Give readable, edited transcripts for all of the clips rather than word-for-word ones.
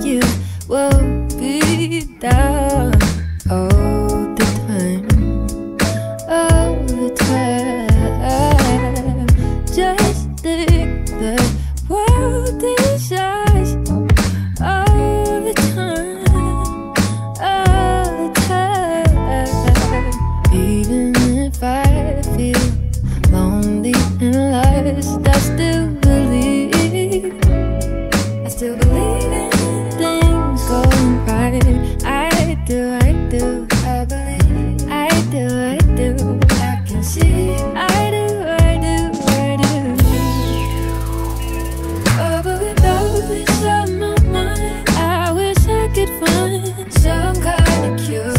you will be down all the time, all the time. Just think the world is ours all the time, all the time. Even if I feel lonely and lost, I still believe. I still believe in things going right. I do, I do. I believe. I do, I do. I can see. I do, I do, I do. Oh, but with all this on my mind, I wish I could find some kind of cure,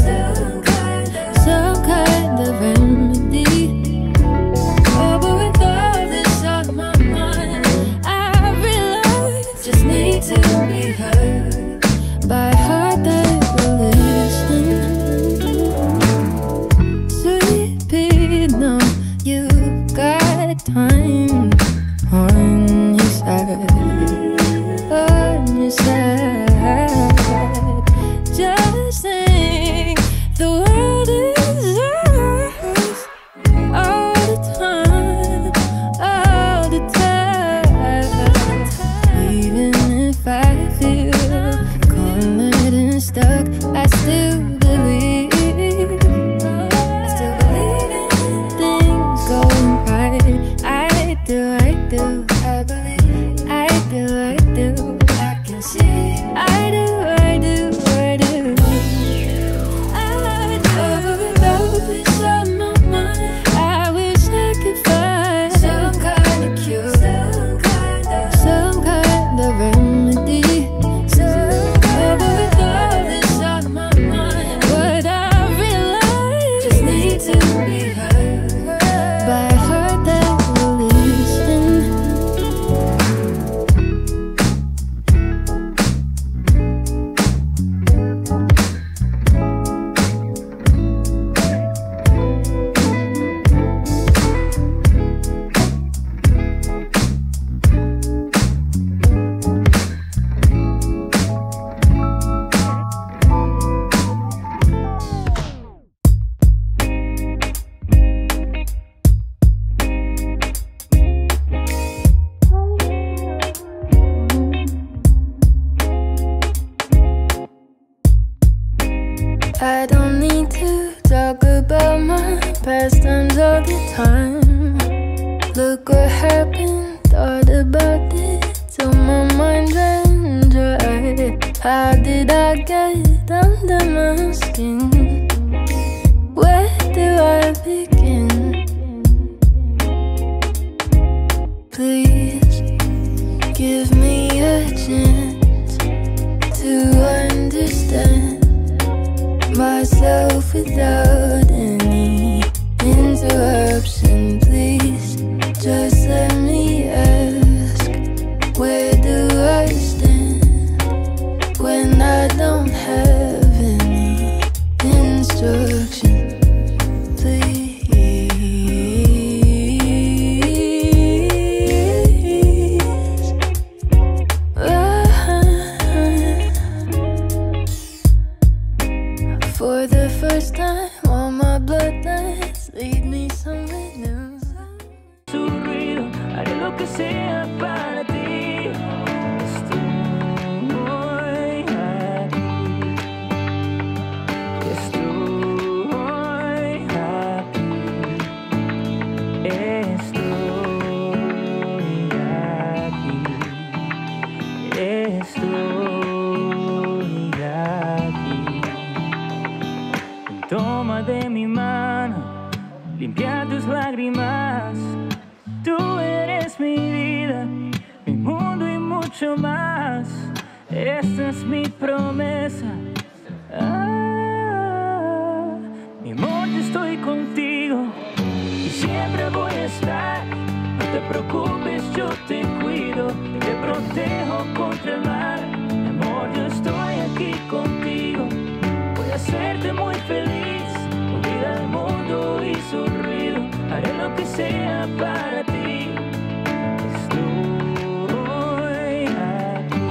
some kind of remedy. Oh, but with all this on my mind, I realize just need to be heard by a heart that will listen. Sweet pea, no, you got time on your side, on your side. Just think the world is ours all the time, all the time. Even if I feel cornered and stuck, I still believe. I still believe in things going right. I do, I do. I believe. I do, I do. I can see. I do, I do, I do. I do. With all this on my mind, I wish I could find some kind of cure, some kind of remedy. But with all this on my mind, what I realize just need to be heard by a heart that will listen. I don't need to talk about my past times all the time. Look what happened, thought about it till my mind ran dry. How did I get under my skin? Where do I begin? Please give me a chance to understand myself without any interruption. Please just let me ask, where do I stand when I don't have any instruction? Please. For the first time, all my bloodlines lead me somewhere new. Tu ruido, haré lo que sea para ti. Estoy aquí. Estoy aquí. Estoy aquí. Estoy aquí. Toma de mi mano, limpia tus lágrimas. Tú eres mi vida, mi mundo y mucho más. Esta es mi promesa. Mi amor, yo estoy contigo y siempre voy a estar. No te preocupes, yo te cuido, te protejo contra el mal. Mi amor, yo estoy aquí contigo. Voy a hacerte muy feliz. Olvida el mundo y su ruido. Haré lo que sea para ti. Estoy aquí.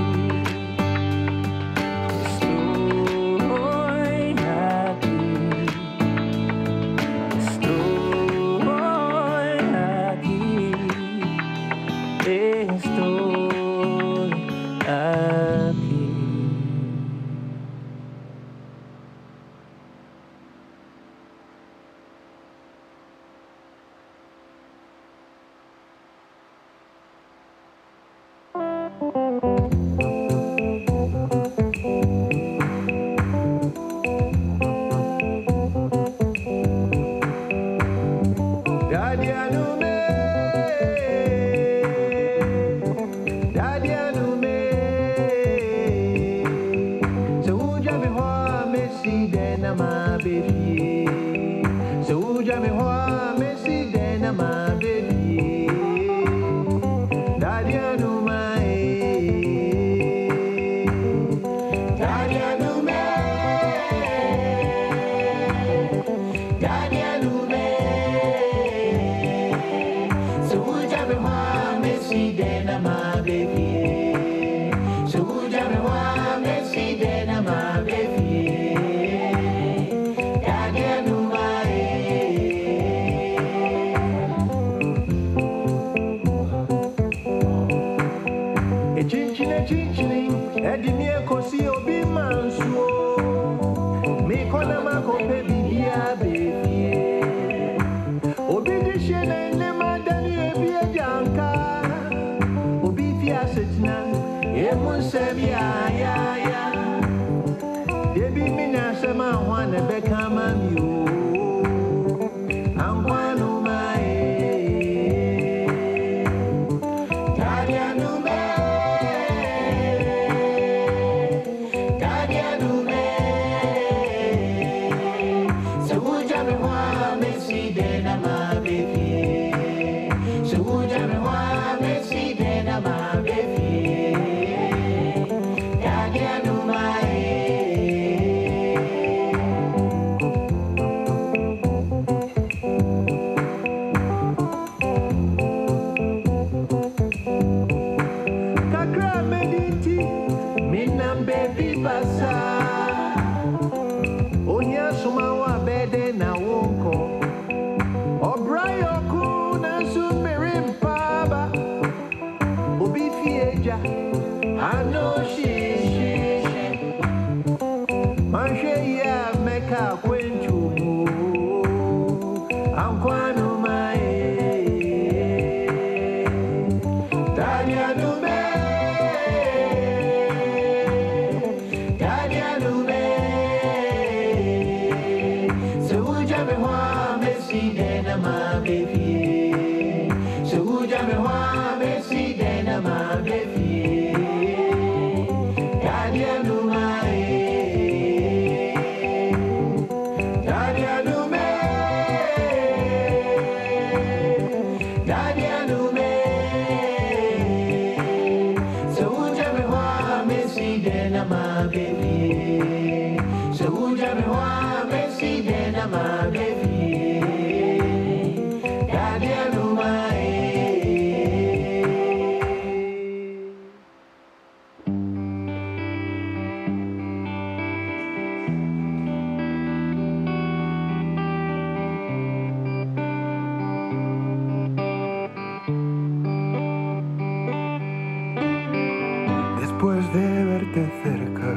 Después de verte cerca,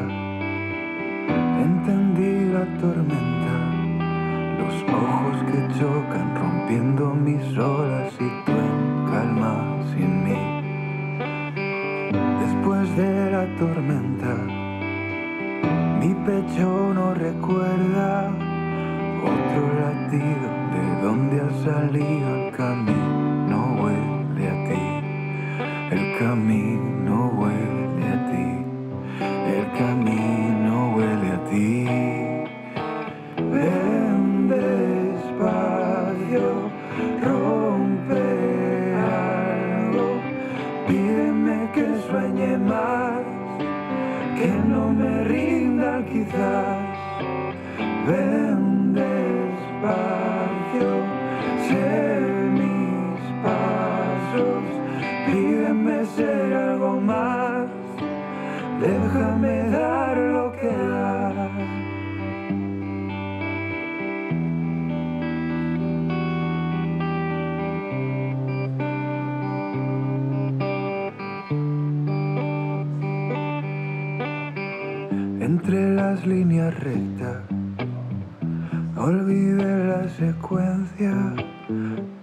entendí la tormenta, los ojos que chocan rompiendo mis olas y tú en calma sin mí. Después de la tormenta, mi pecho no recuerda otro latido de dónde ha salido el camino, huele a ti, el camino huele a ti, el camino huele a ti. Ven despacio, rompe algo, pídeme que sueñe más, que no me rinda quizás. Ven despacio, sé mis pasos, pídeme ser algo más, déjame dar lo que das. Entre las líneas rectas olvidé la secuencia,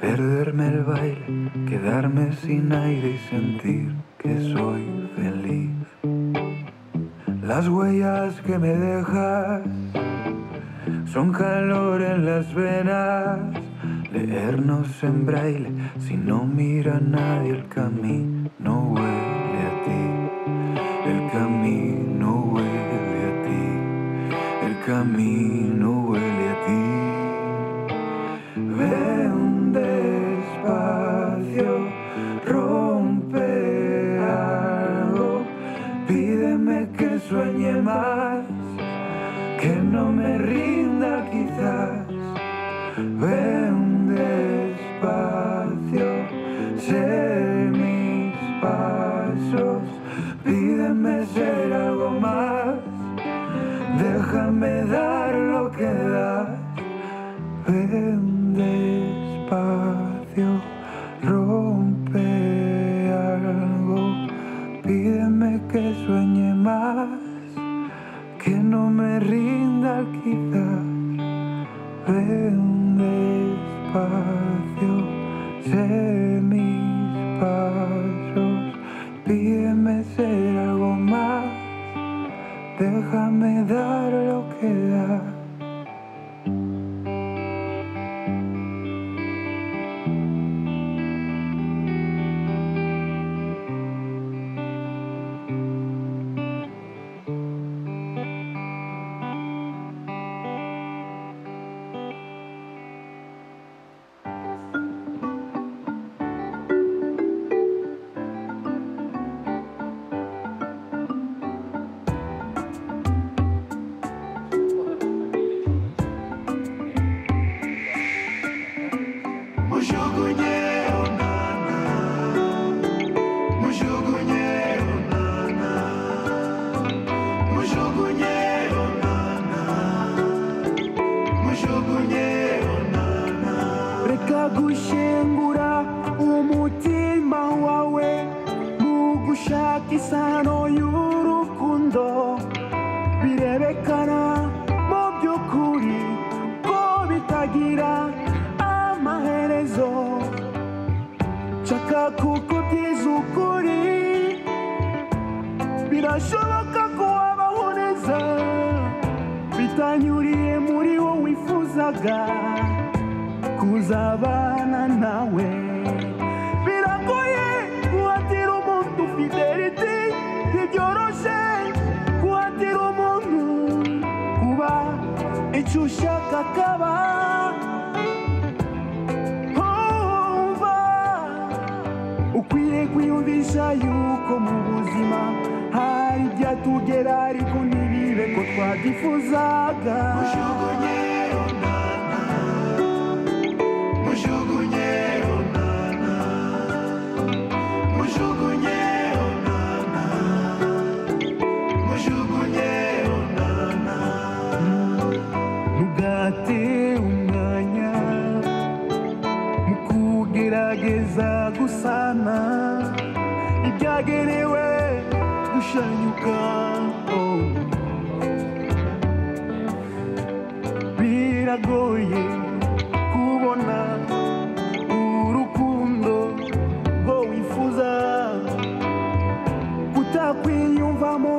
perderme el baile, quedarme sin aire y sentir que soy feliz. Las huellas que me dejas son calor en las venas. Leernos en braille, si no mira a nadie, el camino huele a ti. El camino huele a ti. El camino huele a ti. Ven despacio, rompe algo, pídeme que sueñe más, que no me rinda quizás. Ven despacio, sé mis pasos, pídeme ser algo más, déjame dar lo que das. Ven despacio, rompe algo, pídeme que sueñe más, que no me rinda quizás. Ven despacio, sé mis pasos, pídeme ser algo más, déjame dar lo que das. Gushengura umutima wawe mu gushaka isano y'urukundo, birerekana mu by'ukuri ko bitagira amaherezo. Nshaka kukubwiza ukuri, birashoboka ko wabaho neza bitanyuriye muri wowe wifuzaga kuzabana nawe. Biragoye guhatira umuntu fidelity, ntibyoroshe guhatira umuntu kuba icyo ushaka akaba. Umva, ukwiye kwiyumvisha yuko mu buzima hari ibyatugera ariko ntibibe ko twabyifuzaga. Ntugate umwanya mu kugerageza gusana ibyagenewe gushanyuka. Biragoye kubona urukundo rwo wifuza kutakwiyumvamo.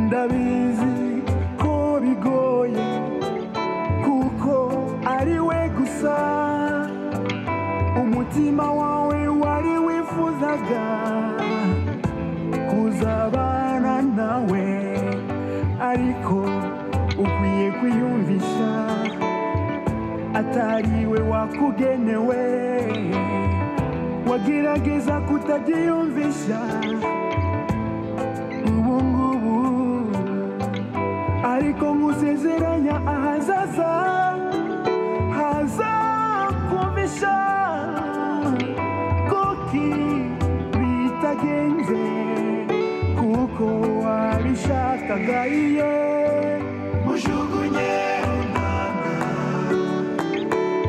Ndabizi ko bigoye kuko ari we gusa umutima wawe wari wifuzaga kuzabana nawe, ariko ukwiye kwiyumvisha atari we wakugenewe. Wagerageza kutabyiyumvisha ubu ngubu, ariko ngusezeranya ahazaza hazakumvisha koki bitagenze kuko wabishakaga. Iye mujugunye umwana,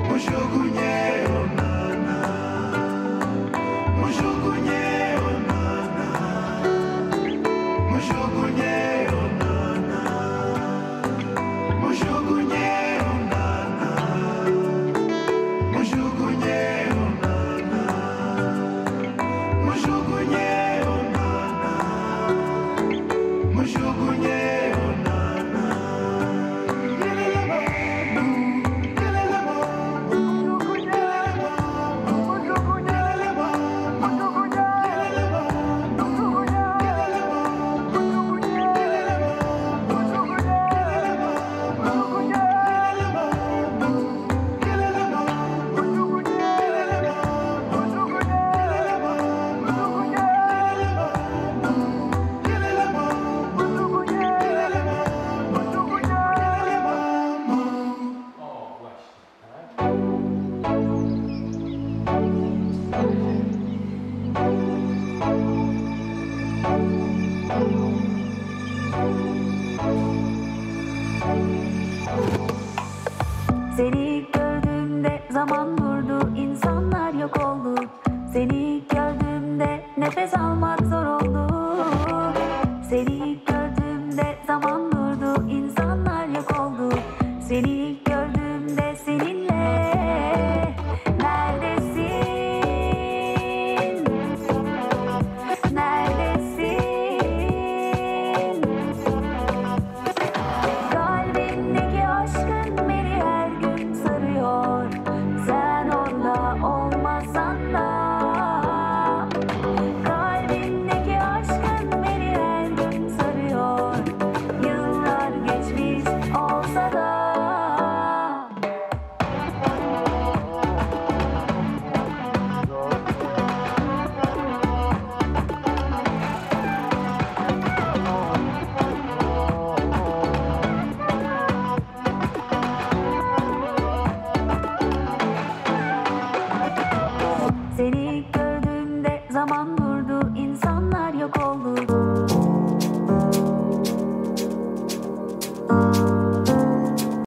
mujugunye umwana, mujugunye umwana, mujugunye umwana, mujugunye umwana, mujugunye umwana. zaman durdu, insanlar yok oldu. Seni gördüğümde nefes almak zor oldu. Seni gördüğümde zaman durdu, insanlar yok oldu. Seni gördüğümde seninle. Neredesin? Neredesin? Kalbindeki aşkın beni her gün sarıyor. Sen orada olmasan da. Kalbindeki aşkın beni her gün sarıyor. Yıllar geçmiş olsa da. Seni gördüğümde zaman durdu, insanlar yok oldu.